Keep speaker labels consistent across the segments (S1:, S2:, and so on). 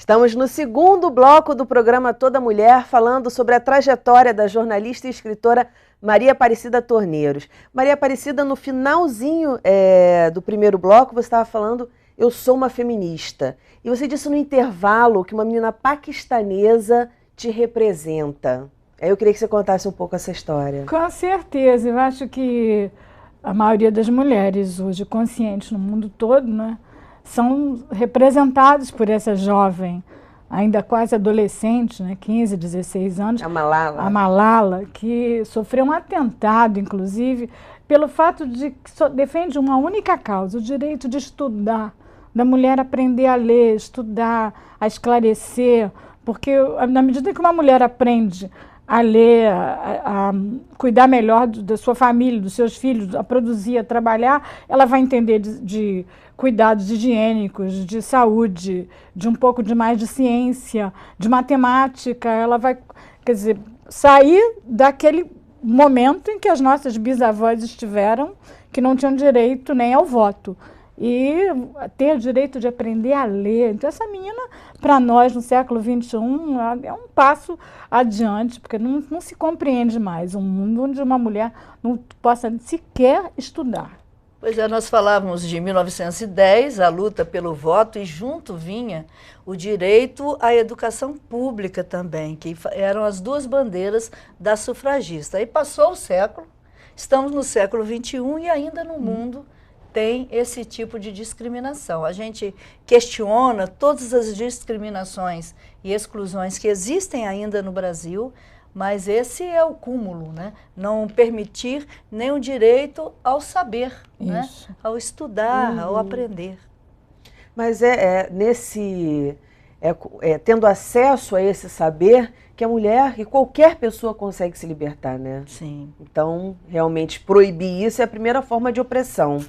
S1: Estamos no segundo bloco do programa Toda Mulher, falando sobre a trajetória da jornalista e escritora Maria Aparecida Torneiros. Maria Aparecida, no finalzinho do primeiro bloco, você estava falando, eu sou uma feminista. E você disse no intervalo que uma menina paquistanesa te representa. Aí eu queria que você contasse um pouco essa história.
S2: Com certeza, eu acho que a maioria das mulheres hoje conscientes no mundo todo, né, são representados por essa jovem, ainda quase adolescente, né, 15, 16 anos.
S1: A Malala.
S2: A Malala, que sofreu um atentado, inclusive, pelo fato de que só defende uma única causa, o direito de estudar, da mulher aprender a ler, estudar, a esclarecer, porque na medida que uma mulher aprende a ler, a cuidar melhor da sua família, dos seus filhos, a produzir, a trabalhar, ela vai entender de cuidados higiênicos, de saúde, de um pouco de mais de ciência, de matemática. Ela vai, quer dizer, sair daquele momento em que as nossas bisavós estiveram, que não tinham direito nem ao voto. E ter o direito de aprender a ler. Então, essa menina, para nós, no século XXI, é um passo adiante, porque não se compreende mais um mundo onde uma mulher não possa sequer estudar.
S3: Pois é, nós falávamos de 1910, a luta pelo voto, e junto vinha o direito à educação pública também, que eram as duas bandeiras da sufragista. Aí passou o século, estamos no século XXI e ainda no mundo tem esse tipo de discriminação. A gente questiona todas as discriminações e exclusões que existem ainda no Brasil, mas esse é o cúmulo, né? Não permitir nem o direito ao saber, né? Ao estudar, ao aprender.
S1: Mas tendo acesso a esse saber que a mulher e qualquer pessoa consegue se libertar, né?
S3: Sim.
S1: Então, realmente, proibir isso é a primeira forma de opressão.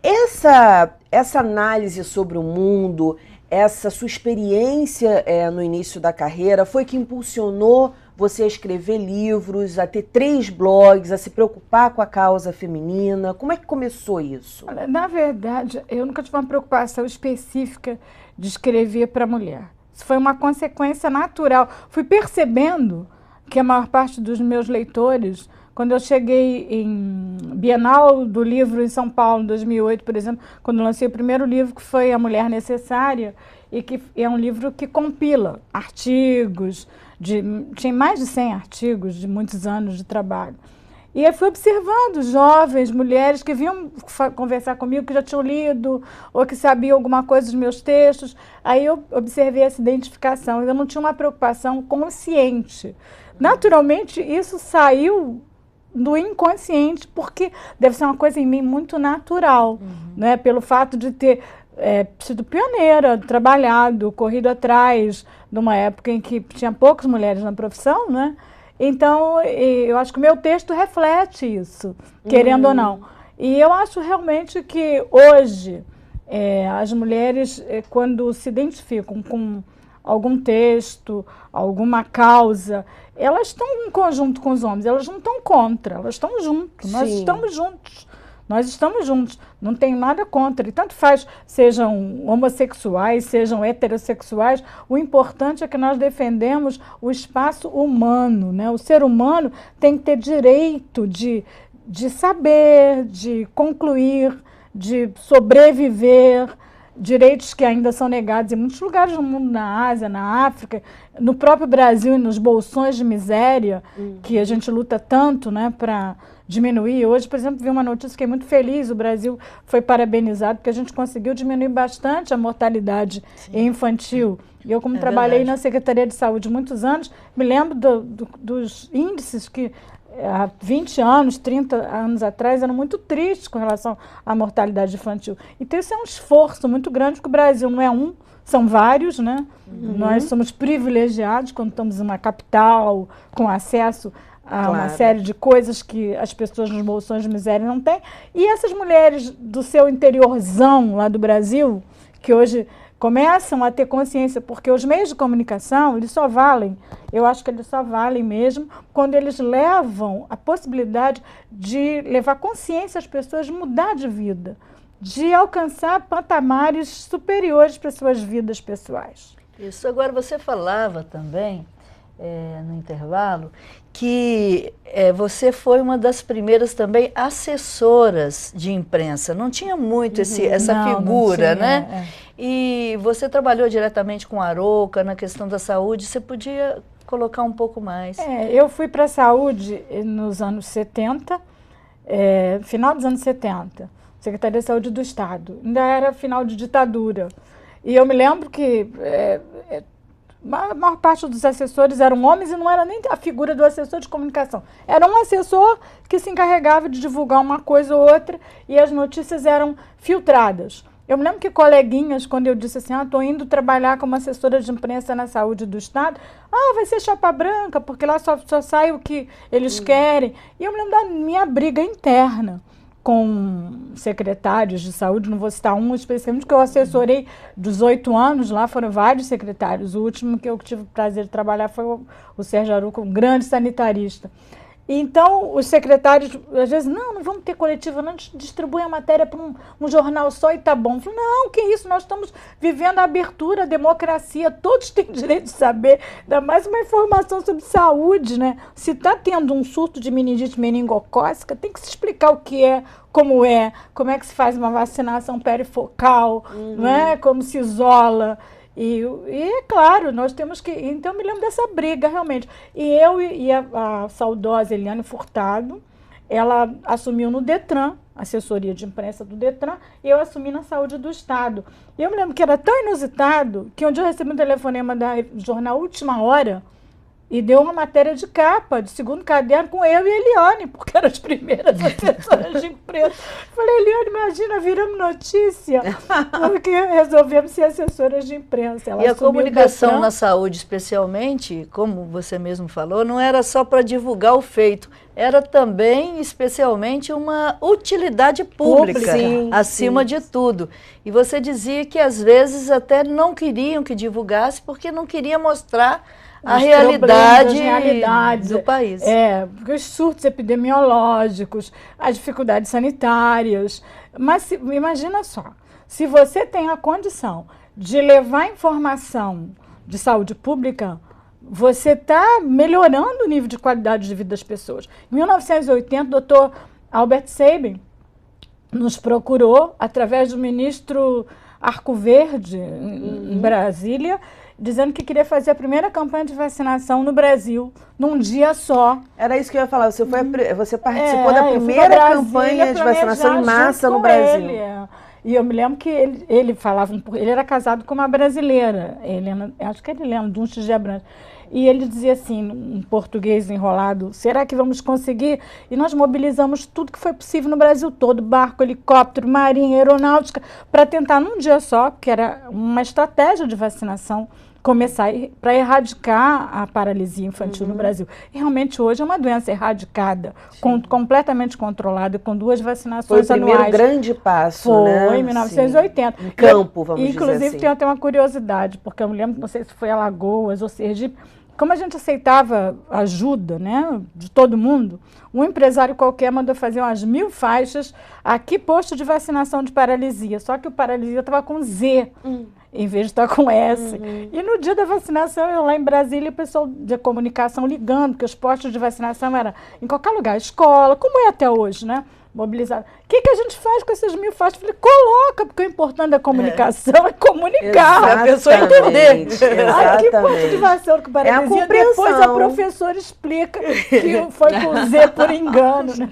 S1: Essa análise sobre o mundo, essa sua experiência no início da carreira, foi que impulsionou você a escrever livros, a ter 3 blogs, a se preocupar com a causa feminina? Como é que começou isso?
S2: Na verdade, eu nunca tive uma preocupação específica de escrever para mulher. Isso foi uma consequência natural. Fui percebendo que a maior parte dos meus leitores, quando eu cheguei em Bienal do Livro em São Paulo, em 2008, por exemplo, quando eu lancei o primeiro livro, que foi A Mulher Necessária, e que é um livro que compila artigos, tinha mais de 100 artigos de muitos anos de trabalho. E eu fui observando jovens, mulheres que vinham conversar comigo, que já tinham lido, ou que sabiam alguma coisa dos meus textos. Aí eu observei essa identificação, eu não tinha uma preocupação consciente. Naturalmente, isso saiu do inconsciente, porque deve ser uma coisa em mim muito natural, né? Pelo fato de ter sido pioneira, trabalhado, corrido atrás de uma época em que tinha poucas mulheres na profissão, né? Então, eu acho que o meu texto reflete isso, querendo ou não. E eu acho realmente que hoje as mulheres, quando se identificam com algum texto, alguma causa, elas estão em conjunto com os homens, elas não estão contra, elas estão juntos, nós estamos juntos. Nós estamos juntos, não tem nada contra. E tanto faz, sejam homossexuais, sejam heterossexuais, o importante é que nós defendemos o espaço humano, né? O ser humano tem que ter direito de saber, de concluir, de sobreviver, direitos que ainda são negados em muitos lugares do mundo, na Ásia, na África, no próprio Brasil e nos bolsões de miséria, que a gente luta tanto, né, para diminuir. Hoje, por exemplo, vi uma notícia, fiquei muito feliz, o Brasil foi parabenizado porque a gente conseguiu diminuir bastante a mortalidade infantil. E eu, como trabalhei na Secretaria de Saúde muitos anos, me lembro dos índices que há 20 anos, 30 anos atrás, eram muito tristes com relação à mortalidade infantil. Então, isso é um esforço muito grande, porque o Brasil não é um, são vários, né? Nós somos privilegiados quando estamos em uma capital, com acesso a uma série de coisas que as pessoas nos bolsões de miséria não têm. E essas mulheres do seu interiorzão lá do Brasil, que hoje começam a ter consciência, porque os meios de comunicação, eles só valem, eu acho que eles só valem mesmo, quando eles levam a possibilidade de levar consciência às pessoas de mudar de vida, de alcançar patamares superiores para suas vidas pessoais.
S3: Isso. Agora, você falava também, no intervalo, que você foi uma das primeiras também assessoras de imprensa. Não tinha muito essa figura, né? E você trabalhou diretamente com a Arouca na questão da saúde. Você podia colocar um pouco mais?
S2: Eu fui para a saúde nos anos 70, final dos anos 70, Secretaria de Saúde do Estado. Ainda era final de ditadura. E eu me lembro que a maior parte dos assessores eram homens e não era nem a figura do assessor de comunicação. Era um assessor que se encarregava de divulgar uma coisa ou outra e as notícias eram filtradas. Eu me lembro que coleguinhas, quando eu disse assim, estou indo trabalhar como assessora de imprensa na saúde do Estado, vai ser chapa branca, porque lá só sai o que eles querem. E eu me lembro da minha briga interna com secretários de saúde, não vou citar um especificamente, que eu assessorei dos 8 anos, lá foram vários secretários. O último que eu tive o prazer de trabalhar foi o Sérgio Arouca, um grande sanitarista. Então, os secretários, às vezes, não vamos ter coletiva, não, distribui a matéria para um jornal só e tá bom. Eu falei, não, que isso, nós estamos vivendo a abertura, a democracia, todos têm direito de saber, ainda mais uma informação sobre saúde, né? Se está tendo um surto de meningite meningocócica, tem que se explicar o que é, como é que se faz uma vacinação perifocal, né? Como se isola. E é claro, nós temos que... Então, eu me lembro dessa briga, realmente. E eu e a saudosa Eliane Furtado, ela assumiu no Detran, assessoria de imprensa do Detran, e eu assumi na Saúde do Estado. E eu me lembro que era tão inusitado que um dia eu recebi um telefonema da jornal Última Hora, e deu uma matéria de capa, de segundo caderno, com eu e a Eliane, porque eram as primeiras assessoras de imprensa. Falei, Eliane, imagina, viramos notícia, porque resolvemos ser assessoras de imprensa. Ela
S3: e a comunicação na saúde, especialmente, como você mesmo falou, não era só para divulgar o feito, era também, especialmente, uma utilidade pública, acima de tudo. E você dizia que, às vezes, até não queriam que divulgasse, porque não queria mostrar a realidade do país.
S2: Porque os surtos epidemiológicos, as dificuldades sanitárias. Mas imagina só, se você tem a condição de levar informação de saúde pública, você está melhorando o nível de qualidade de vida das pessoas. Em 1980, o doutor Albert Sabin nos procurou, através do ministro Arcoverde, em Brasília, dizendo que queria fazer a primeira campanha de vacinação no Brasil, num dia só.
S1: Era isso que eu ia falar, você participou da primeira campanha de vacinação em massa no Brasil.
S2: E eu me lembro que ele falava, ele era casado com uma brasileira, Helena, acho que era Helena Dunches de Abrantes. E ele dizia assim, em português enrolado, será que vamos conseguir? E nós mobilizamos tudo que foi possível no Brasil todo, barco, helicóptero, marinha, aeronáutica, para tentar num dia só, que era uma estratégia de vacinação, começar para erradicar a paralisia infantil no Brasil. E realmente hoje é uma doença erradicada, completamente controlada, com 2 vacinações anuais.
S1: Foi o primeiro grande passo,
S2: né? Foi em 1980.
S1: Em campo, vamos dizer assim.
S2: Inclusive, tem até uma curiosidade, porque eu me lembro, não sei se foi Alagoas ou Sergipe, como a gente aceitava ajuda, né, de todo mundo, um empresário qualquer mandou fazer umas 1000 faixas aqui, posto de vacinação de paralisia, só que o paralisia estava com Z, em vez de estar com S. E no dia da vacinação, eu lá em Brasília, o pessoal de comunicação ligando, porque os postos de vacinação eram em qualquer lugar, escola, como é até hoje, né? Mobilizado. O que a gente faz com essas 1000 faixas? Eu falei, coloca, porque o importante da comunicação é comunicar, a pessoa entender. Que ponto de vacinação que paralisia, depois a professora explica que foi com Z por engano. Né?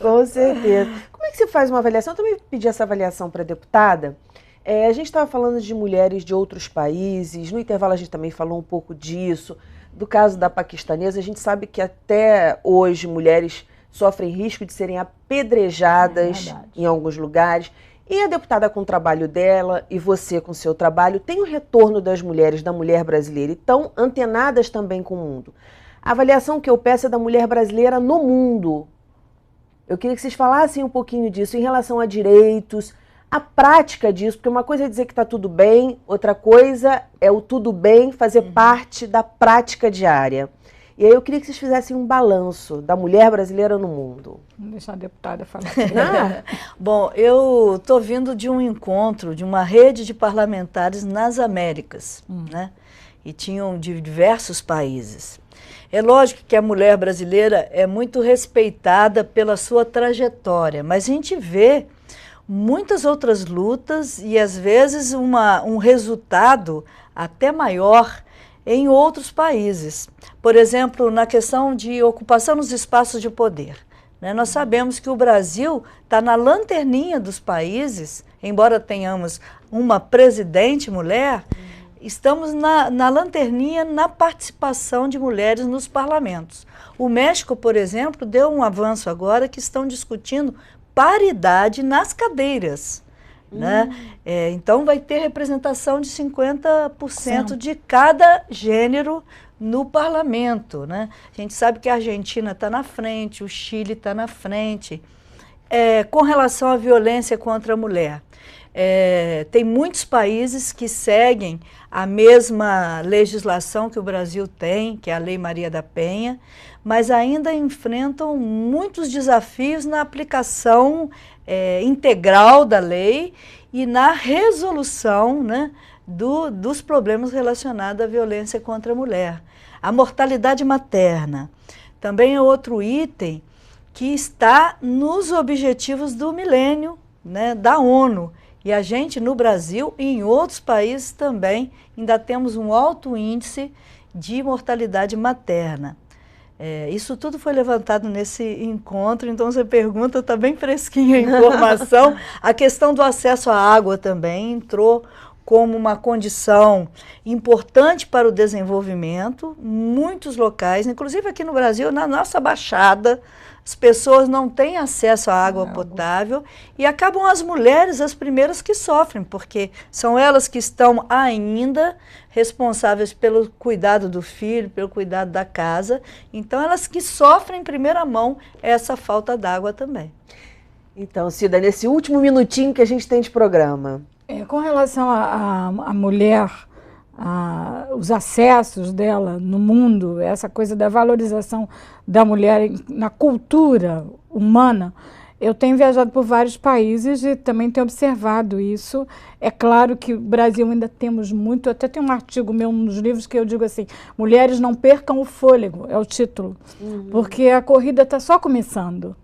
S1: Com certeza. Como é que você faz uma avaliação? Eu também pedi essa avaliação para a deputada. A gente estava falando de mulheres de outros países, no intervalo a gente também falou um pouco disso, do caso da paquistanesa. A gente sabe que até hoje mulheres sofrem risco de serem apedrejadas em alguns lugares. E a deputada com o trabalho dela e você com o seu trabalho tem o retorno das mulheres, da mulher brasileira, e estão antenadas também com o mundo. A avaliação que eu peço é da mulher brasileira no mundo. Eu queria que vocês falassem um pouquinho disso em relação a direitos, a prática disso, porque uma coisa é dizer que está tudo bem, outra coisa é o tudo bem fazer parte da prática diária. E aí eu queria que vocês fizessem um balanço da mulher brasileira no mundo.
S2: Vamos deixar a deputada falar.
S3: Bom, eu estou vindo de um encontro de uma rede de parlamentares nas Américas, né? E tinham de diversos países. É lógico que a mulher brasileira é muito respeitada pela sua trajetória, mas a gente vê muitas outras lutas e, às vezes, um resultado até maior em outros países. Por exemplo, na questão de ocupação nos espaços de poder, né? Nós sabemos que o Brasil está na lanterninha dos países, embora tenhamos uma presidente mulher, estamos na lanterninha na participação de mulheres nos parlamentos. O México, por exemplo, deu um avanço agora que estão discutindo paridade nas cadeiras. Né? Então vai ter representação de 50% de cada gênero no parlamento. Né? A gente sabe que a Argentina está na frente, o Chile está na frente. Com relação à violência contra a mulher, tem muitos países que seguem a mesma legislação que o Brasil tem, que é a Lei Maria da Penha, mas ainda enfrentam muitos desafios na aplicação integral da lei e na resolução, né, dos problemas relacionados à violência contra a mulher. A mortalidade materna também é outro item que está nos objetivos do milênio, né, da ONU. E a gente, no Brasil e em outros países também, ainda temos um alto índice de mortalidade materna. Isso tudo foi levantado nesse encontro, então você pergunta, está bem fresquinha a informação. A questão do acesso à água também entrou como uma condição importante para o desenvolvimento. Muitos locais, inclusive aqui no Brasil, na nossa Baixada, as pessoas não têm acesso à água potável e acabam as mulheres as primeiras que sofrem, porque são elas que estão ainda responsáveis pelo cuidado do filho, pelo cuidado da casa. Então, elas que sofrem em primeira mão essa falta d'água também.
S1: Então, Cida, nesse último minutinho que a gente tem de programa.
S2: Com relação à mulher, os acessos dela no mundo, essa coisa da valorização da mulher na cultura humana, eu tenho viajado por vários países e também tenho observado isso. É claro que o Brasil ainda temos muito, até tem um artigo meu nos livros que eu digo assim, mulheres não percam o fôlego, é o título, porque a corrida está só começando.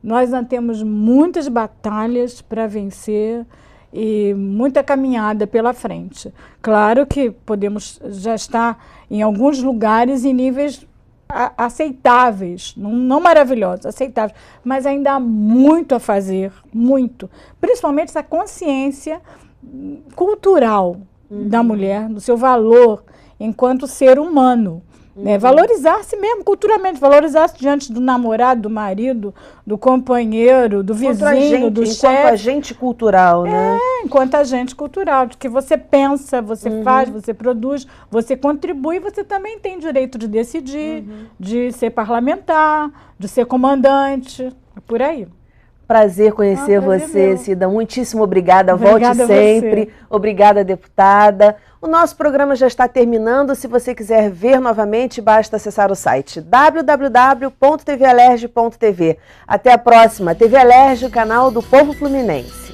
S2: Nós ainda temos muitas batalhas para vencer e muita caminhada pela frente. Claro que podemos já estar em alguns lugares em níveis aceitáveis, não maravilhosos, aceitáveis, mas ainda há muito a fazer, muito. Principalmente essa consciência cultural da mulher, do seu valor enquanto ser humano. Valorizar-se mesmo, culturalmente, valorizar-se diante do namorado, do marido, do companheiro, do vizinho, do chefe.
S1: Enquanto agente cultural, né?
S2: Enquanto agente cultural, de que você pensa, você faz, você produz, você contribui, você também tem direito de decidir, de ser parlamentar, de ser comandante, por aí.
S1: Prazer conhecer você, Cida. Muitíssimo obrigada. Volte sempre. Obrigada, deputada. O nosso programa já está terminando. Se você quiser ver novamente, basta acessar o site www.tvalerj.tv. Até a próxima. TV Alerj, o canal do Povo Fluminense.